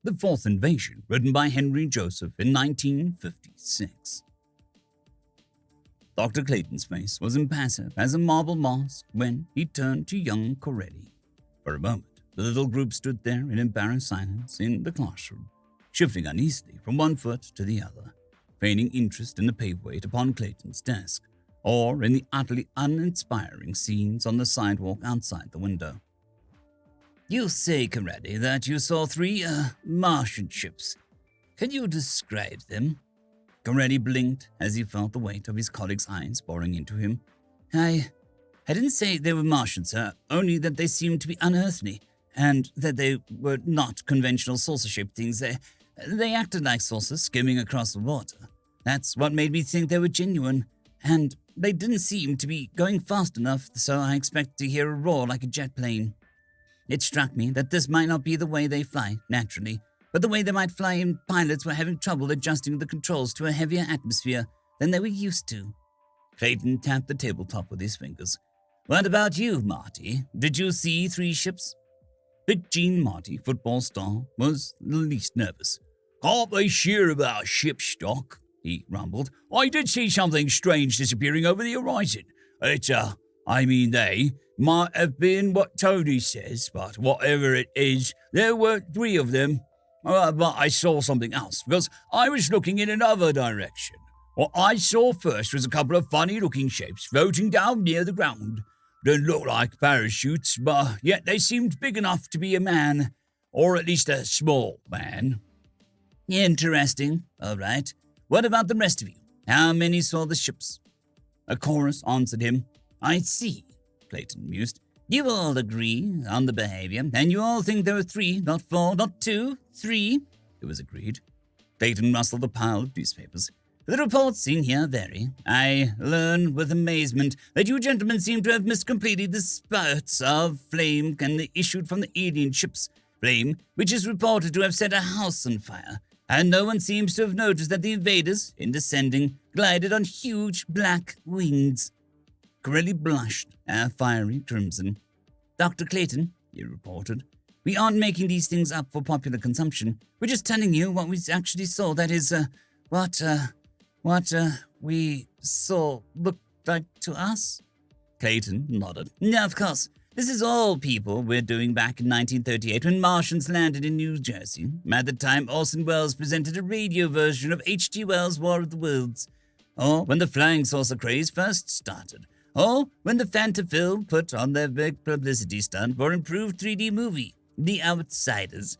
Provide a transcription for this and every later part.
The Fourth Invasion, written by Henry Joseph in 1956. Dr. Clayton's face was impassive as a marble mask when he turned to young Coretti. For a moment, the little group stood there in embarrassed silence in the classroom, shifting uneasily from one foot to the other, feigning interest in the paperweight upon Clayton's desk, or in the utterly uninspiring scenes on the sidewalk outside the window. You say, Coretti, that you saw 3, Martian ships. Can you describe them? Coretti blinked as he felt the weight of his colleague's eyes boring into him. I didn't say they were Martian, sir, only that they seemed to be unearthly, and that they were not conventional saucer-shaped things. They acted like saucers skimming across the water. That's what made me think they were genuine, and they didn't seem to be going fast enough, so I expected to hear a roar like a jet plane. It struck me that this might not be the way they fly, naturally, but the way they might fly when pilots were having trouble adjusting the controls to a heavier atmosphere than they were used to. Clayton tapped the tabletop with his fingers. What about you, Marty? Did you see 3 ships? Big Gene Marty, football star, was the least nervous. Can't be sure about ship stock, he rumbled. I did see something strange disappearing over the horizon. They might have been what Tony says, but whatever it is, there were 3 of them. But I saw something else, because I was looking in another direction. What I saw first was a couple of funny-looking shapes floating down near the ground. Didn't look like parachutes, but yet they seemed big enough to be a man, or at least a small man. Interesting. All right. What about the rest of you? How many saw the ships? A chorus answered him. I see, Clayton mused. You all agree on the behavior, and you all think there were 3, not 4, not 2, 3. It was agreed. Clayton rustled a pile of newspapers. The reports in here vary. I learn with amazement that you gentlemen seem to have miscompleted the spurts of flame issued from the alien ship's flame, which is reported to have set a house on fire, and no one seems to have noticed that the invaders, in descending, glided on huge black wings. Corelli blushed a fiery crimson. Dr. Clayton, he reported, we aren't making these things up for popular consumption. We're just telling you what we actually saw. That is, what we saw looked like to us. Clayton nodded. Yeah, of course. This is all people we're doing back in 1938 when Martians landed in New Jersey. At the time, Orson Welles presented a radio version of H.G. Wells' War of the Worlds. Or when the flying saucer craze first started. Or when the Fantafilm put on their big publicity stunt for improved 3D movie, The Outsiders.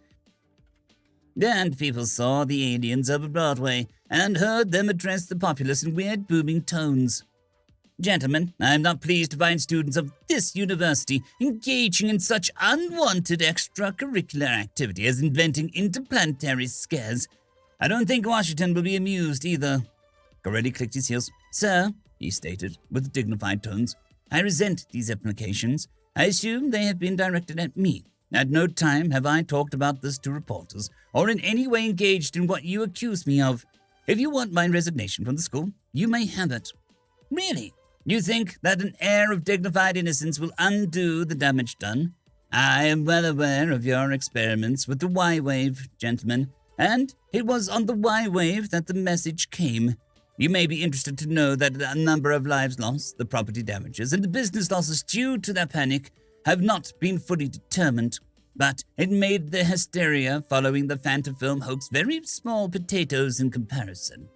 And people saw the aliens over Broadway and heard them address the populace in weird booming tones. Gentlemen, I am not pleased to find students of this university engaging in such unwanted extracurricular activity as inventing interplanetary scares. I don't think Washington will be amused either. Coretti clicked his heels. Sir, he stated with dignified tones, I resent these implications. I assume they have been directed at me. At no time have I talked about this to reporters or in any way engaged in what you accuse me of. If you want my resignation from the school, you may have it. Really? You think that an air of dignified innocence will undo the damage done? I am well aware of your experiments with the Y-wave, gentlemen, and it was on the Y-wave that the message came. You may be interested to know that a number of lives lost, the property damages, and the business losses due to that panic have not been fully determined, but it made the hysteria following the Fantafilm hoax very small potatoes in comparison.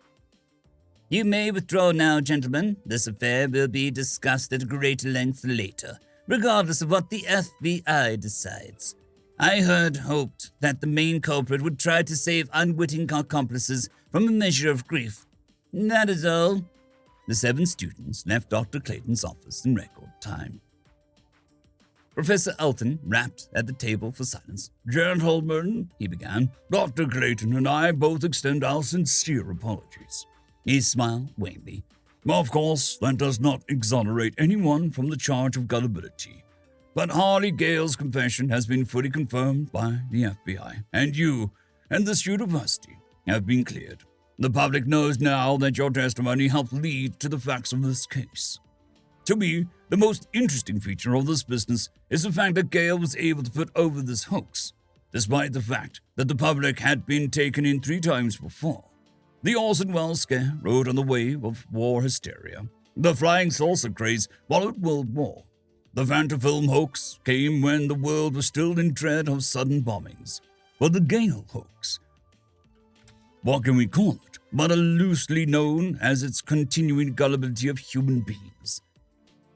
You may withdraw now, gentlemen. This affair will be discussed at greater length later, regardless of what the FBI decides. I hoped that the main culprit would try to save unwitting accomplices from a measure of grief. That is all. The 7 students left Dr. Clayton's office in record time. Professor Elton rapped at the table for silence. Gentlemen, he began, Dr. Clayton and I both extend our sincere apologies. He smiled wanly. Of course, that does not exonerate anyone from the charge of gullibility. But Harley Gale's confession has been fully confirmed by the FBI, and you and this university have been cleared. The public knows now that your testimony helped lead to the facts of this case. To me, the most interesting feature of this business is the fact that Gale was able to put over this hoax. despite the fact that the public had been taken in 3 times before. The Orson Welles scare rode on the wave of war hysteria. The flying saucer craze followed World War. The Fantafilm hoax came when the world was still in dread of sudden bombings. But the Gale hoax, what can we call it but a loosely known as its continuing gullibility of human beings?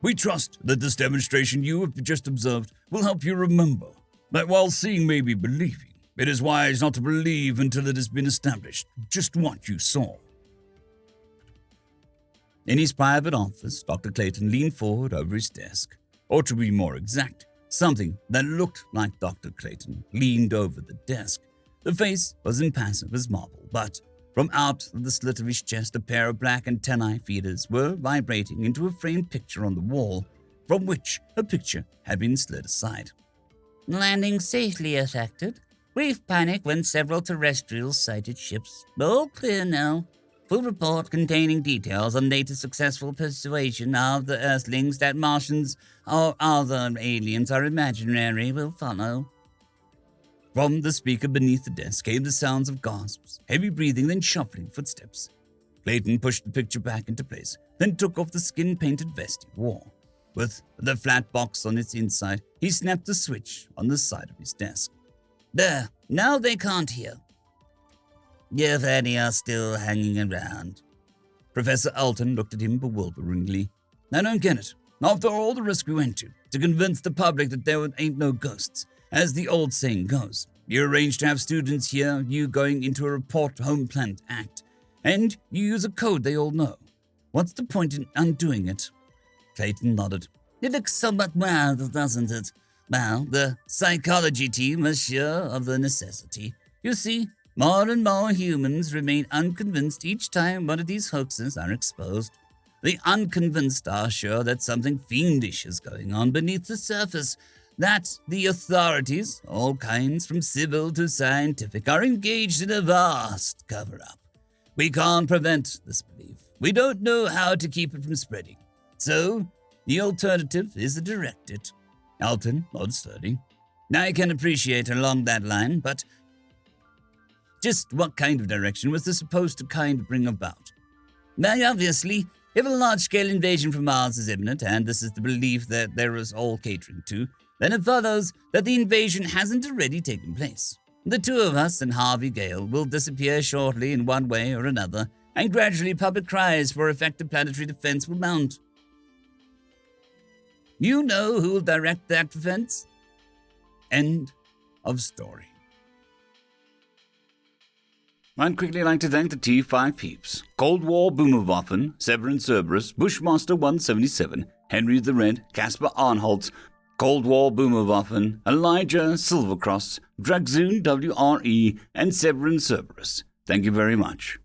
We trust that this demonstration you have just observed will help you remember that while seeing may be believing, it is wise not to believe until it has been established just what you saw. In his private office, Dr. Clayton leaned forward over his desk. Or to be more exact, something that looked like Dr. Clayton leaned over the desk. The face was impassive as marble, but from out of the slit of his chest a pair of black antennae feeders were vibrating into a framed picture on the wall, from which a picture had been slid aside. Landing safely effected. Brief panic when several terrestrials sighted ships. All clear now. Full report containing details on latest successful persuasion of the Earthlings that Martians or other aliens are imaginary will follow. From the speaker beneath the desk came the sounds of gasps, heavy breathing, then shuffling footsteps. Clayton pushed the picture back into place, then took off the skin-painted vest he wore. With the flat box on its inside, he snapped the switch on the side of his desk. There, now they can't hear. If any are still hanging around. Professor Alton looked at him bewilderingly. I don't get it. After all the risk we went to convince the public that there ain't no ghosts, as the old saying goes, you arrange to have students hear you going into a report home planet act, and you use a code they all know. What's the point in undoing it? Clayton nodded. It looks somewhat wild, doesn't it? Well, the psychology team was sure of the necessity. You see, more and more humans remain unconvinced each time one of these hoaxes are exposed. The unconvinced are sure that something fiendish is going on beneath the surface, that the authorities, all kinds from civil to scientific, are engaged in a vast cover-up. We can't prevent this belief. We don't know how to keep it from spreading. So, the alternative is to direct it. Alton nodded slowly. I can appreciate along that line, but just what kind of direction was this supposed to bring about? Now, obviously, if a large-scale invasion from Mars is imminent, and this is the belief that there is all catering to, then it follows that the invasion hasn't already taken place. The 2 of us and Harvey Gale will disappear shortly in one way or another, and gradually public cries for effective planetary defense will mount. You know who will direct that defense? End of story. I'd quickly like to thank the T5 peeps: Cold War Boomerwaffen, Severin Cerberus, Bushmaster 177, Henry the Red, Caspar Arnholtz, Cold War Boomerwaffen, Elijah Silvercross, Dragzoon WRE, and Severin Cerberus. Thank you very much.